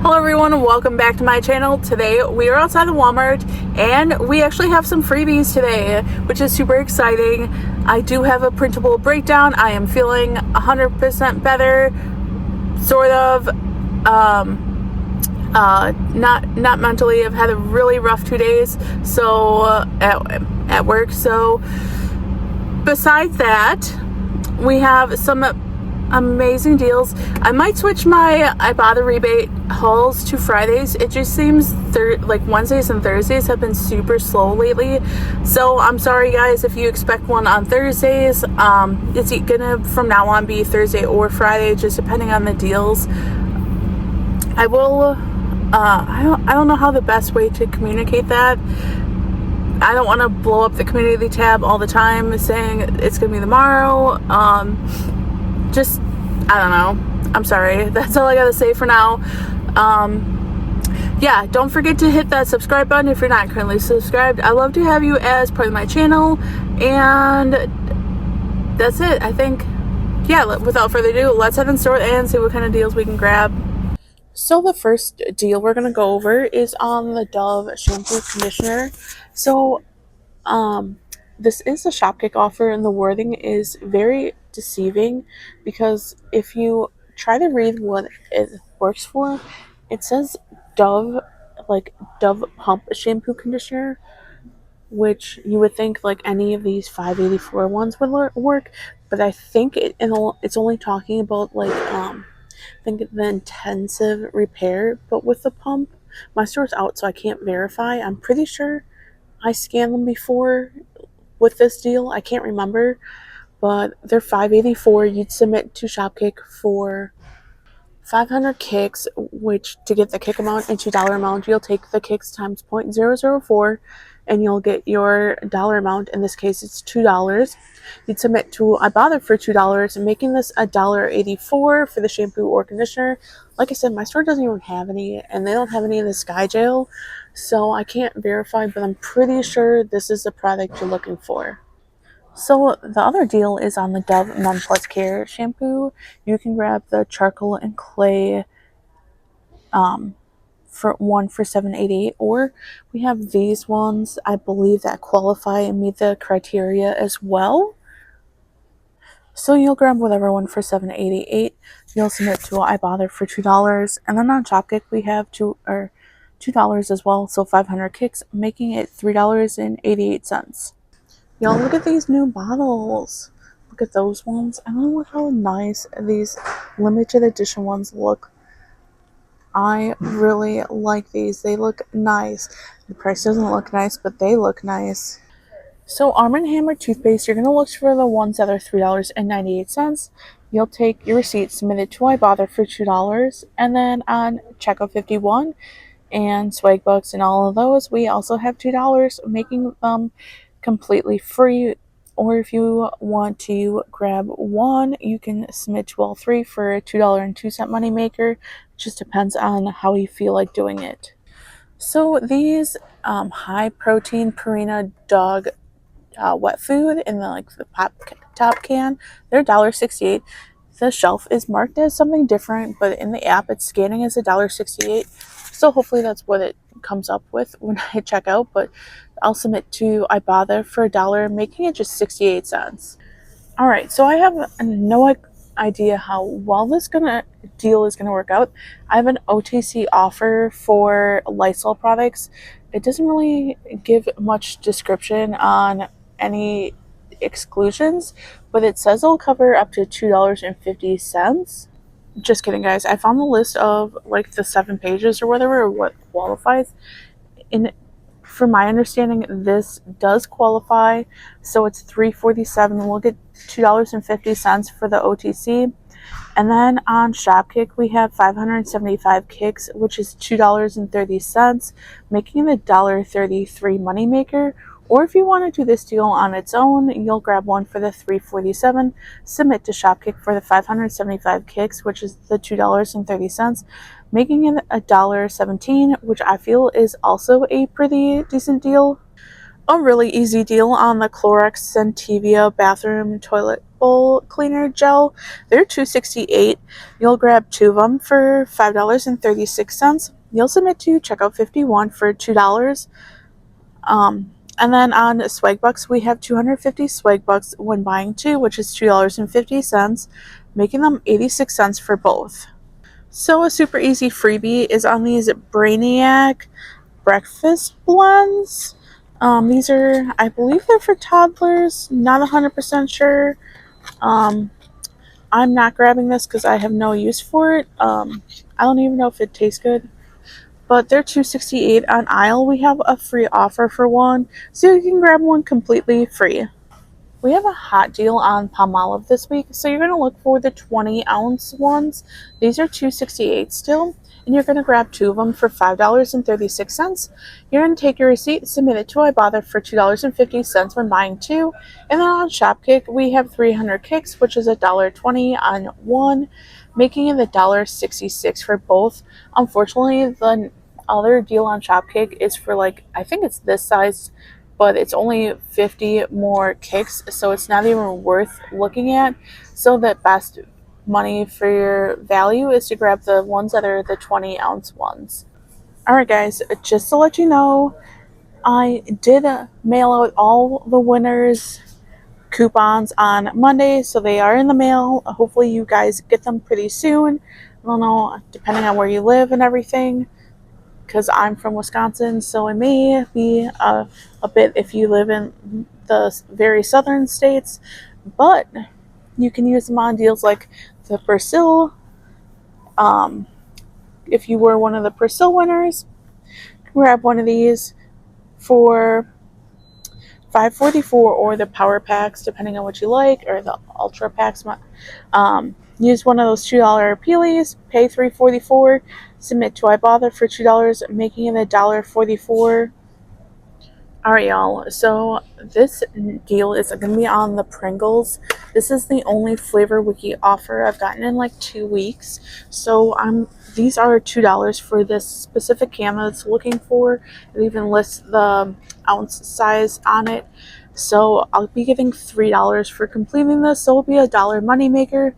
Hello everyone and welcome back to my channel. Today we are outside of Walmart and we actually have some freebies today, which is super exciting. I do have a printable breakdown. I am feeling 100% better, sort of. Not mentally. I've had a really rough 2 days at work. So besides that, we have some amazing deals. I might switch my Ibotta rebate hauls to Fridays. It just seems like Wednesdays and Thursdays have been super slow lately. So I'm sorry guys if you expect one on Thursdays. It's gonna from now on be Thursday or Friday, just depending on the deals. I will I don't know how the best way to communicate that. I don't want to blow up the community tab all the time saying it's gonna be tomorrow. Just, I don't know. I'm sorry. That's all I gotta say for now. Yeah, don't forget to hit that subscribe button if you're not currently subscribed. I love to have you as part of my channel. And that's it, I think. Yeah, without further ado, let's head in store and see what kind of deals we can grab. So the first deal we're gonna go over is on the Dove shampoo conditioner. So, this is a Shopkick offer, and the wording is very deceiving because if you try to read what it works for, it says Dove, like Dove pump shampoo conditioner, which you would think like any of these 584 ones would work, but I think it's only talking about like I think the intensive repair, but with the pump. My store's out, so I can't verify. I'm pretty sure I scanned them before with this deal. I can't remember, but they're $5.84. You'd submit to Shopkick for 500 kicks, which to get the kick amount and $2 amount, you'll take the kicks times 0.004 and you'll get your dollar amount. In this case, it's $2. You'd submit to Ibotta for $2, making this $1.84 for the shampoo or conditioner. Like I said, my store doesn't even have any, and they don't have any in the Sky Jail, so I can't verify, but I'm pretty sure this is the product you're looking for. So the other deal is on the Dove Men Plus Care shampoo. You can grab the charcoal and clay for $7.88, or we have these ones, I believe, that qualify and meet the criteria as well. So you'll grab whatever one for $7.88. You'll submit to Ibotta for $2, and then on Shopkick we have $2 as well, so 500 kicks, making it $3.88. Y'all, look at these new bottles. Look at those ones. I don't know how nice these limited edition ones look. I really like these. They look nice. The price doesn't look nice, but they look nice. So Arm & Hammer toothpaste, you're going to look for the ones that are $3.98. You'll take your receipt, submit it to Ibotta for $2, and then on checkout 51 and swag bucks and all of those, we also have $2, making them completely free. Or if you want to grab one, you can submit to all three for a $2.02 money maker. It just depends on how you feel like doing it. So these high protein Purina dog wet food in the pop top can, they're $1.68. The shelf is marked as something different, but in the app it's scanning as $1.68. So hopefully that's what it comes up with when I check out, but I'll submit to Ibotta for $1, making it just 68 cents. All right, so I have no idea how well this deal is gonna work out. I have an OTC offer for Lysol products. It doesn't really give much description on any exclusions, but it says it'll cover up to $2.50. Just kidding, guys. I found the list of the 7 pages or whatever, what qualifies. From my understanding, this does qualify, so it's $3.47. We'll get $2.50 for the OTC. And then on Shopkick, we have 575 kicks, which is $2.30, making it a $1.33 moneymaker. Or if you want to do this deal on its own, you'll grab one for the $3.47, submit to Shopkick for the 575 kicks, which is the $2.30, making it a $1.17, which I feel is also a pretty decent deal. A really easy deal on the Clorox Scentivia bathroom toilet bowl cleaner gel. They're $2.68. You'll grab 2 of them for $5.36. You'll submit to checkout 51 for $2. And then on swag bucks, we have 250 swag bucks when buying 2, which is $2.50, making them 86 cents for both. So a super easy freebie is on these Brainiac breakfast blends. These are, I believe they're for toddlers, not 100% sure. I'm not grabbing this because I have no use for it. I don't even know if it tastes good. But they're $2.68 on aisle. We have a free offer for one, so you can grab one completely free. We have a hot deal on Palmolive this week, so you're going to look for the 20-ounce ones. These are $2.68 still, and you're going to grab 2 of them for $5.36. You're going to take your receipt, submit it to Ibotta for $2.50 when buying 2, and then on Shopkick, we have 300 kicks, which is $1.20 on one, making it $1.66 for both. Unfortunately, the other deal on Shopkick is for, like, I think it's this size, but it's only 50 more kicks, so it's not even worth looking at. So the best money for your value is to grab the ones that are the 20-ounce ones. Alright guys, just to let you know, I did mail out all the winners' coupons on Monday, so they are in the mail. Hopefully you guys get them pretty soon. I don't know, depending on where you live and everything, because I'm from Wisconsin, so it may be a bit if you live in the very southern states, but you can use them on deals like the Persil. If you were one of the Persil winners, grab one of these for $5.44, or the power packs, depending on what you like, or the ultra packs. Use one of those $2 peelies, pay $3.44, submit to Ibotta for $2, making it $1.44. Alright, y'all, so this deal is going to be on the Pringles. This is the only Flavor Wiki offer I've gotten in like 2 weeks. So these are $2 for this specific can that it's looking for. It even lists the ounce size on it. So I'll be giving $3 for completing this, so it'll be $1 moneymaker.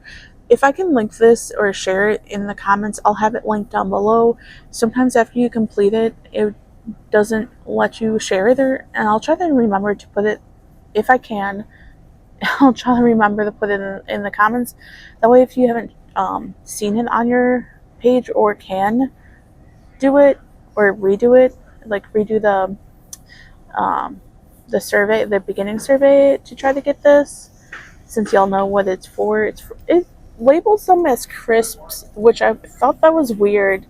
If I can link this or share it in the comments, I'll have it linked down below. Sometimes after you complete it, it doesn't let you share it, and I'll try to remember to put it, if I can, I'll try to remember to put it in the comments. That way, if you haven't seen it on your page or can do it or redo it, like redo the survey, the beginning survey to try to get this, since y'all know what it's for. It labels them as crisps, which I thought that was weird,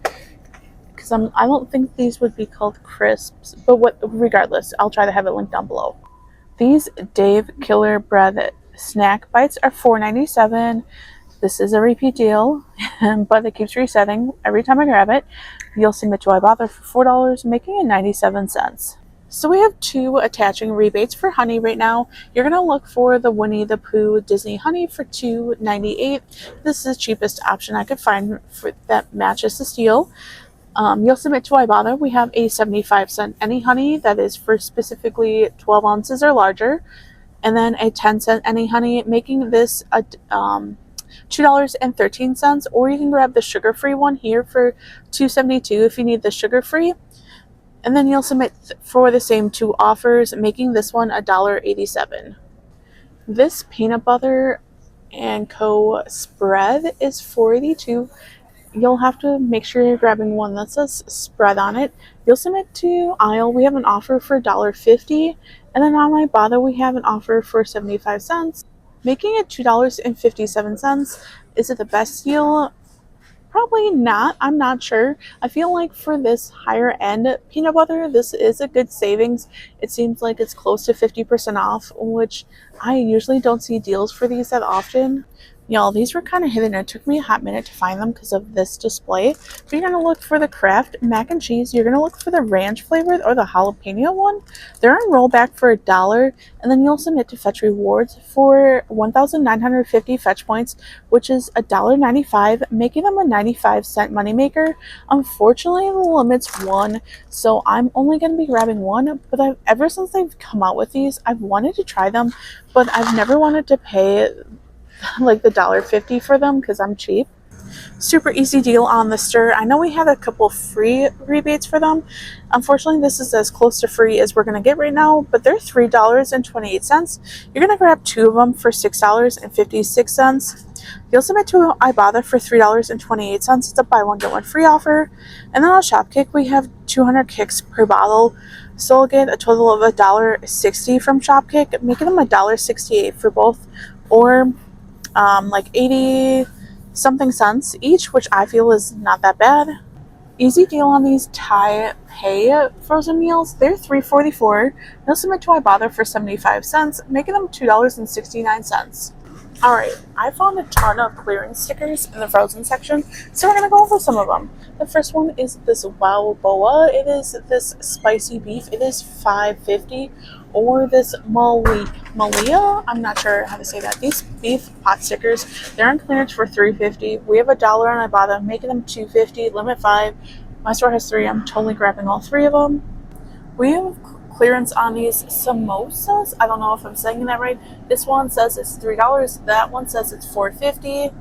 because I don't think these would be called crisps, but regardless, I'll try to have it linked down below. These Dave Killer Bread snack bites are $4.97. This is a repeat deal, but it keeps resetting every time I grab it. You'll submit to Ibotta for $4, making it 97 cents. So we have 2 attaching rebates for honey right now. You're going to look for the Winnie the Pooh Disney honey for $2.98. This is the cheapest option I could find that matches this deal. You'll submit to Ibotta. We have a 75-cent any honey that is for specifically 12 ounces or larger, and then a 10-cent any honey, making this a $2.13. Or you can grab the sugar-free one here for $2.72 if you need the sugar-free, and then you'll submit for the same 2 offers, making this one $1.87. This peanut butter and co spread is $4.82. You'll have to make sure you're grabbing one that says spread on it. You'll submit to aisle. We have an offer for $1.50, and then on Ibotta we have an offer for 75 cents, making it $2.57. Is it the best deal? Probably not. I'm not sure. I feel like for this higher end peanut butter, this is a good savings. It seems like it's close to 50% off, which I usually don't see deals for these that often. Y'all, these were kind of hidden. It took me a hot minute to find them because of this display. But you're going to look for the Kraft mac and cheese. You're going to look for the ranch flavored or the jalapeno one. They're on rollback for $1, and then you'll submit to fetch rewards for 1,950 fetch points, which is $1.95, making them a 95-cent moneymaker. Unfortunately, the limit's 1, so I'm only going to be grabbing 1, but ever since they've come out with these, I've wanted to try them, but I've never wanted to pay like the $1.50 for them because I'm cheap. Super easy deal on the Stir. I know we had a couple free rebates for them. Unfortunately, this is as close to free as we're going to get right now, but they're $3.28. You're going to grab 2 of them for $6.56. You'll submit to Ibotta for $3.28. It's a buy one get one free offer. And then on Shopkick, we have 200 kicks per bottle. So we'll get a total of $1.60 from Shopkick, making them $1.68 for both, or like 80 something cents each, which I feel is not that bad. Easy deal on these Thai Pay frozen meals. They're $3.44. You'll submit to Ibotta for 75 cents, making them $2.69. Alright, I found a ton of clearance stickers in the frozen section, so we're going to go over some of them. The first one is this Wow Boa. It is this spicy beef. It is $5.50. Or this Malia. I'm not sure how to say that. These beef pot stickers, they're on clearance for $3.50. We have $1 on Ibotta, making them $2.50. Limit 5. My store has 3. I'm totally grabbing all 3 of them. We have clearance on these samosas. I don't know if I'm saying that right. This one says it's $3. That one says it's $4.50.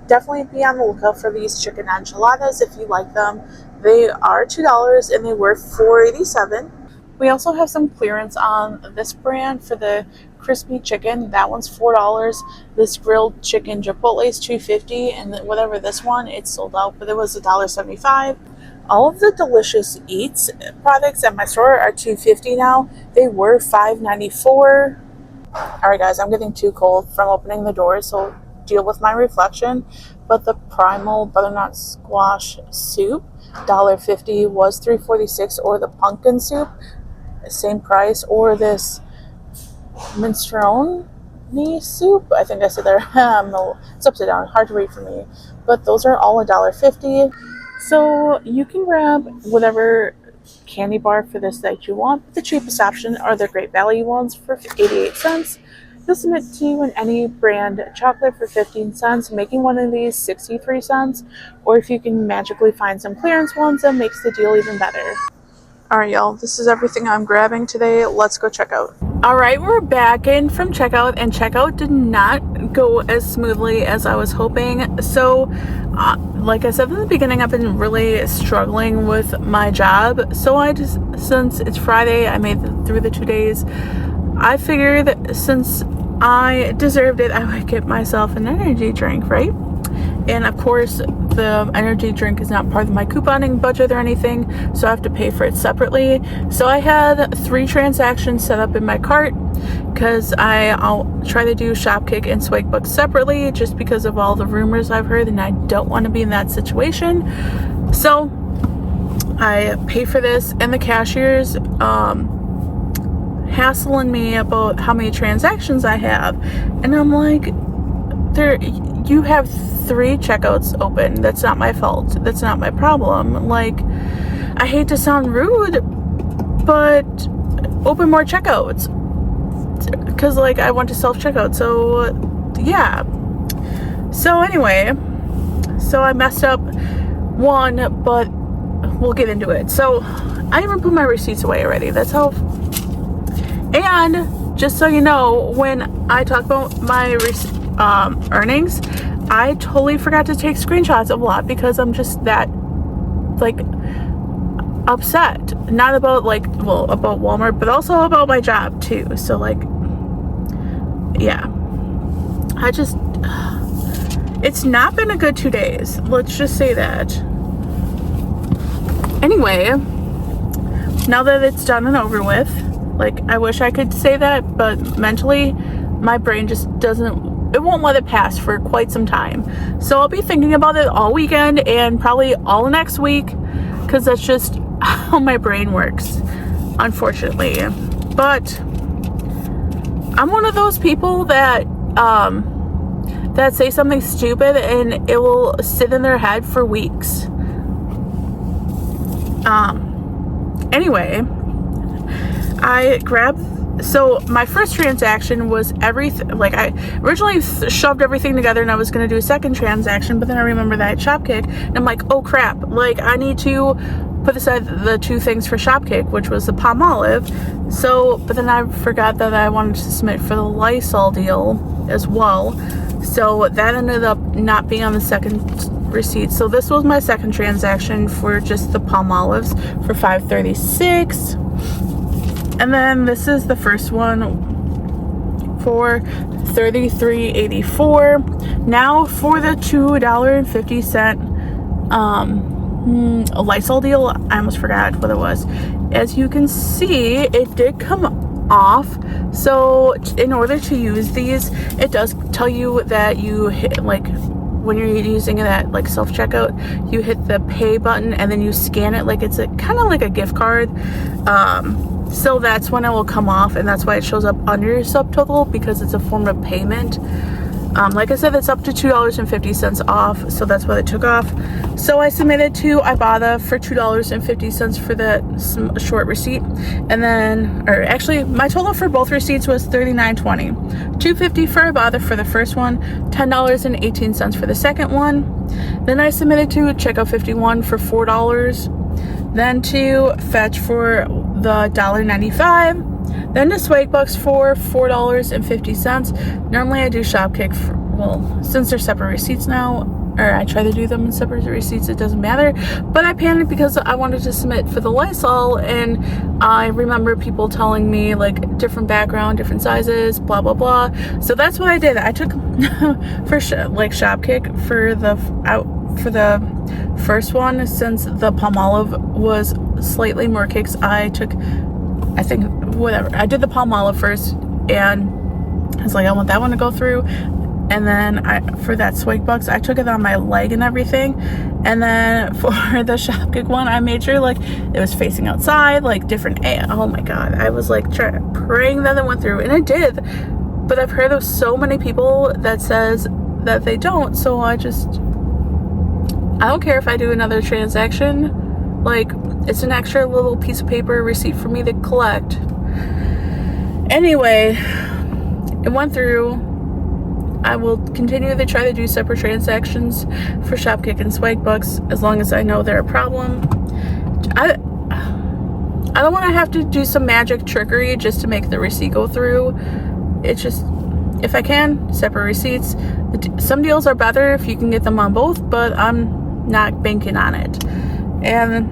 Definitely be on the lookout for these chicken enchiladas if you like them. They are $2 and they were $4.87. We also have some clearance on this brand for the crispy chicken. That one's $4. This grilled chicken chipotle is $2.50, and whatever this one, it's sold out, but it was $1.75. All of the Delicious Eats products at my store are $2.50 now. They were $5.94. Alright guys, I'm getting too cold from opening the door, so deal with my reflection. But the Primal Butternut Squash Soup, $1.50 was $3.46, or the pumpkin soup, same price, or this minestrone soup. I think I said there. It's upside down, hard to read for me. But those are all $1.50. So you can grab whatever candy bar for this that you want. The cheapest option are the Great Value ones for 88 cents. You'll submit to any brand chocolate for 15 cents, making one of these 63 cents. Or if you can magically find some clearance ones, that makes the deal even better. Alright y'all, this is everything I'm grabbing today. Let's go check out. Alright, we're back in from checkout, and checkout did not go as smoothly as I was hoping. So, like I said in the beginning, I've been really struggling with my job. So I just, since it's Friday, I made it through the 2 days. I figured that since I deserved it, I would get myself an energy drink, right? And of course, the energy drink is not part of my couponing budget or anything, so I have to pay for it separately. So I had 3 transactions set up in my cart because I'll try to do Shopkick and Swagbucks separately just because of all the rumors I've heard, and I don't want to be in that situation. So I pay for this, and the cashier's hassling me about how many transactions I have, and I'm like, you have 3 checkouts open. That's not my fault. That's not my problem. Like, I hate to sound rude, but open more checkouts. Because, like, I want to self-checkout. So, yeah. So, anyway. So, I messed up one, but we'll get into it. So, I even put my receipts away already. That's how... And, just so you know, when I talk about my earnings, I totally forgot to take screenshots of a lot because I'm just that, like, upset. Not about, like, well, about Walmart, but also about my job, too. So, like, yeah. It's not been a good 2 days. Let's just say that. Anyway, now that it's done and over with, like, I wish I could say that, but mentally, my brain just it won't let it pass for quite some time. So I'll be thinking about it all weekend and probably all next week, because that's just how my brain works, unfortunately. But I'm one of those people that say something stupid and it will sit in their head for weeks. Anyway, so my first transaction was everything, like, I originally shoved everything together and I was going to do a second transaction, but then I remember that I had Shopkick, and I'm like, oh crap, like, I need to put aside the 2 things for Shopkick, which was the Palmolive. So, but then I forgot that I wanted to submit for the Lysol deal as well. So that ended up not being on the second receipt. So this was my second transaction for just the Palmolives for $5.36. And then this is the first one for $33.84. Now for the $2.50 Lysol deal, I almost forgot what it was. As you can see, it did come off. So in order to use these, it does tell you that you hit, like, when you're using that like self-checkout, you hit the pay button and then you scan it like it's a kind of like a gift card. So that's when it will come off, and that's why it shows up under your subtotal, because it's a form of payment. Like I said, it's up to $2.50 off, so that's what it took off. So I submitted to Ibotta for $2.50 for that short receipt, and then, or actually, my total for both receipts was $39.20. $2.50 for Ibotta for the first one, $10.18 for the second one. Then I submitted to Checkout 51 for $4. Then to Fetch for the $1.95. Then to Swagbucks for $4.50. Normally I do Shopkick for, well, since they're separate receipts now, or I try to do them in separate receipts, it doesn't matter. But I panicked because I wanted to submit for the Lysol, and I remember people telling me like different background, different sizes, blah blah blah. So that's what I did. I took for like Shopkick for the first one, since the Palmolive was slightly more kicks. I took, I think, whatever, I did the Palmolive first, and I was like, I want that one to go through. And then for that Swagbucks, I took it on my leg and everything. And then for the Shopkick one, I made sure like it was facing outside, like different, oh my god, I was like praying that it went through, and it did. But I've heard of so many people that says that they don't, so I don't care if I do another transaction. Like, it's an extra little piece of paper receipt for me to collect. Anyway, it went through. I will continue to try to do separate transactions for Shopkick and Swagbucks as long as I know they're a problem. I don't want to have to do some magic trickery just to make the receipt go through. It's just, if I can, separate receipts. Some deals are better if you can get them on both, but I'm not banking on it. And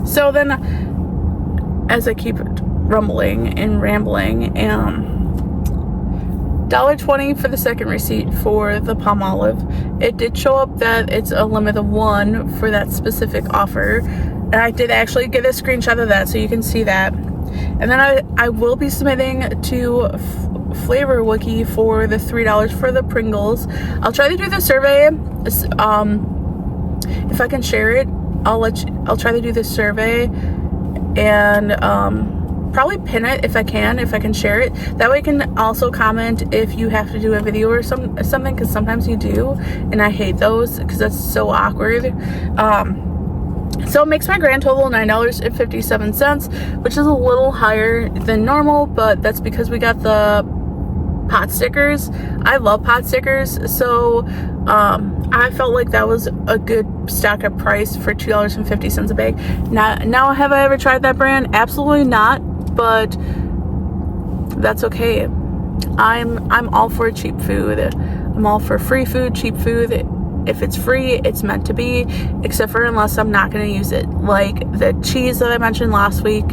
so then, as I keep rumbling and rambling, $1.20 for the second receipt for the Palmolive. It did show up that it's a limit of 1 for that specific offer, and I did actually get a screenshot of that, so you can see that. And then I will be submitting to Flavor Wiki for the $3 for the Pringles. I'll try to do the survey. If I can share it, I'll try to do this survey, and probably pin it if I can share it. That way I can also comment if you have to do a video or something, because sometimes you do, and I hate those because that's so awkward. So it makes my grand total $9.57, which is a little higher than normal, but that's because we got the pot stickers. I love pot stickers, so I felt like that was a good stock up price for $2.50 a bag. Now have I ever tried that brand? Absolutely not, but that's okay. I'm all for cheap food. I'm all for free food, cheap food. If it's free, it's meant to be, except for unless I'm not going to use it. Like the cheese that I mentioned last week,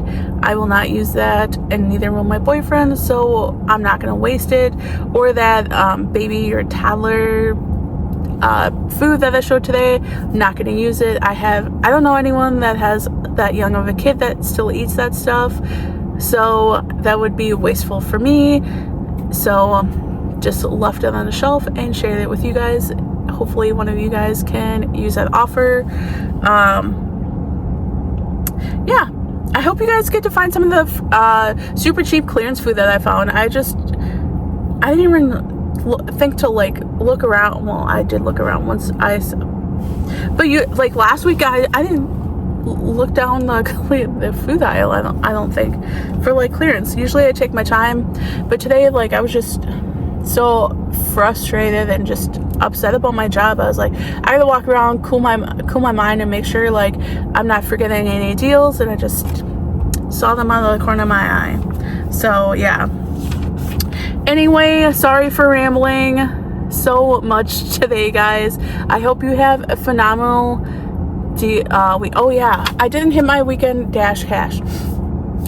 I will not use that, and neither will my boyfriend, so I'm not going to waste it. Or that baby or toddler food that I showed today, I'm not going to use it. I don't know anyone that has that young of a kid that still eats that stuff, so that would be wasteful for me. So just left it on the shelf and shared it with you guys. Hopefully one of you guys can use that offer. Yeah, I hope you guys get to find some of the super cheap clearance food that I found. I didn't even think to like look around. Well, I did look around once. But like last week, I didn't look down the food aisle. I don't think for like clearance. Usually I take my time, but today like I was just so frustrated and just upset about my job. I was like, I gotta walk around, cool my mind, and make sure like I'm not forgetting any deals, and I just saw them out of the corner of my eye. So yeah. Anyway, sorry for rambling so much today, guys. I hope you have a phenomenal oh yeah, I didn't hit my weekend dash cash.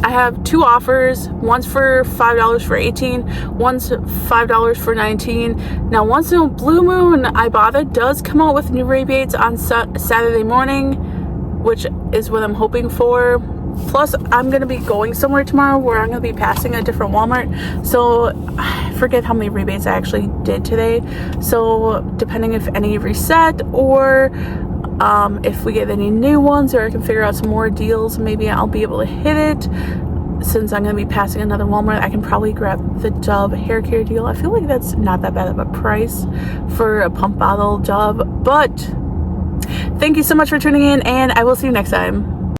I have 2 offers. One's for $5 for 18, one's $5 for 19. Now, once in a blue moon, Ibotta does come out with new rebates on Saturday morning, which is what I'm hoping for. Plus, I'm going to be going somewhere tomorrow where I'm going to be passing a different Walmart. So, I forget how many rebates I actually did today. So, depending if any reset or if we get any new ones or I can figure out some more deals, maybe I'll be able to hit it. Since I'm going to be passing another Walmart, I can probably grab the Dove hair care deal. I feel like that's not that bad of a price for a pump bottle Dove. But thank you so much for tuning in, and I will see you next time.